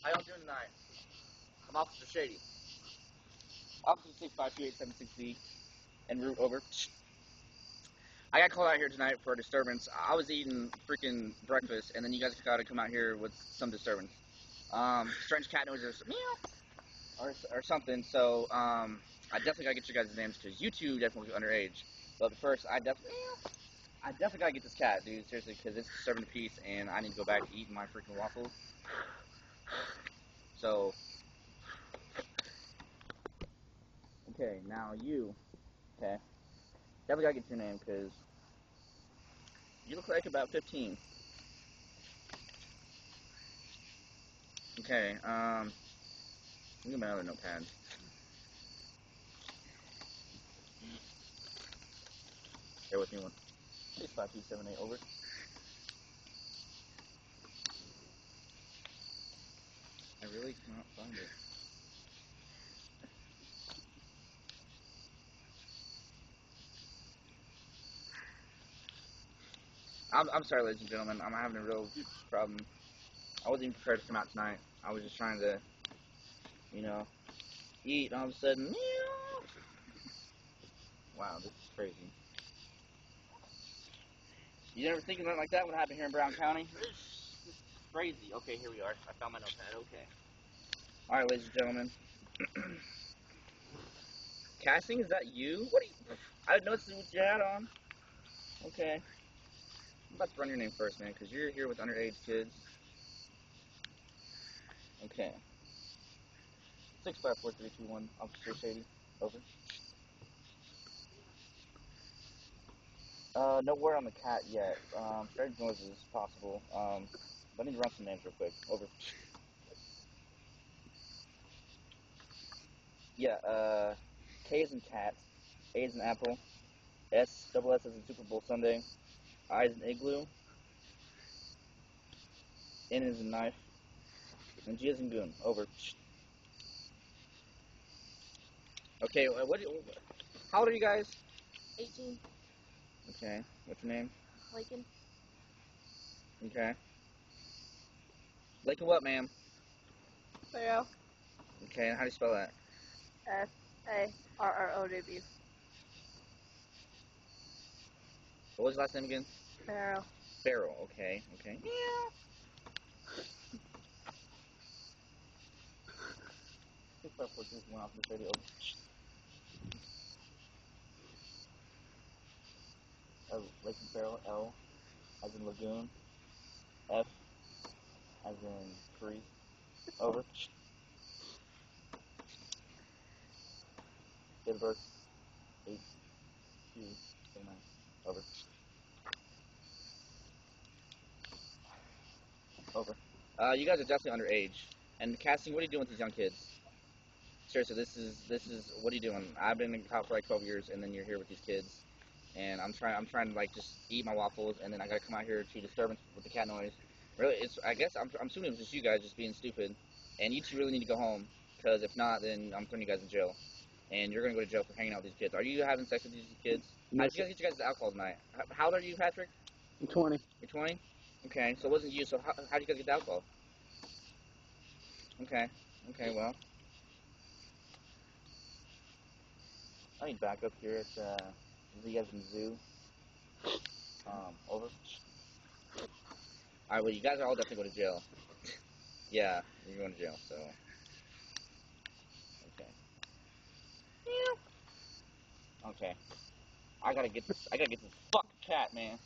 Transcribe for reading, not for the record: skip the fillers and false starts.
How y'all doing tonight? I'm Officer Shady. Officer 6528760 and route over. I got called out here tonight for a disturbance. I was eating freaking breakfast, and then you guys got to come out here with some disturbance. Strange cat noises, meow, or something. So I definitely gotta get you guys' names because you two definitely underage. But first, I definitely gotta get this cat, dude. Seriously, because it's disturbing the peace, and I need to go back to eating my freaking waffles. So, okay, now you, okay, definitely gotta get your name because you look like about 15. Okay, let me get my other notepad. Bear with me one. 65278 over. I really cannot find it. I'm sorry, ladies and gentlemen. I'm having a real problem. I wasn't even prepared to come out tonight. I was just trying to, you know, eat, and all of a sudden, meow. Wow, this is crazy. You never think of nothing like that would happen here in Brown County? This is crazy. Okay, here we are. I found my notepad. Okay. All right, ladies and gentlemen. Casting, is that you? What are you? I didn't notice what you had on. Okay. I'm about to run your name first, man, because you're here with underage kids. Okay. 654-321, Officer Shady. Over. No word on the cat yet. Strange noises possible. Let me run some names real quick. Over. Yeah, K is in cat, A is in apple, double S is in Super Bowl Sunday, I is in igloo, N is in knife, and G is in goon. Over. Okay, how old are you guys? 18. Okay, what's your name? Lincoln. Okay. Lincoln what, ma'am? Farrow. Okay, and how do you spell that? Farrow. What was his last name again? Farrow. Farrell, okay. Meow. 654-321, Officer Shady. Over. Lincoln Farrell, L as in lagoon, F as in free. Over. Date of birth, 8/2/29. Over. Over. You guys are definitely underage. And casting, what are you doing with these young kids? Seriously, this is what are you doing? I've been in cop for like 12 years, and then you're here with these kids, and I'm trying to like just eat my waffles, and then I gotta come out here to disturbance with the cat noise. Really, I guess I'm assuming it was just you guys just being stupid, and you two really need to go home, because if not, then I'm putting you guys in jail, and you're gonna go to jail for hanging out with these kids. Are you having sex with these kids? How did you guys get you guys alcohol tonight? How old are you, Patrick? I'm 20. You're 20. Okay, so it wasn't you. So how did you guys get the alcohol? Okay. Okay, well, I need back up here at you guys in the zoo. Over. Alright, well, you guys are all definitely going to jail. Yeah, you're going to jail, so. Okay. Okay. I gotta get this fucking cat, man.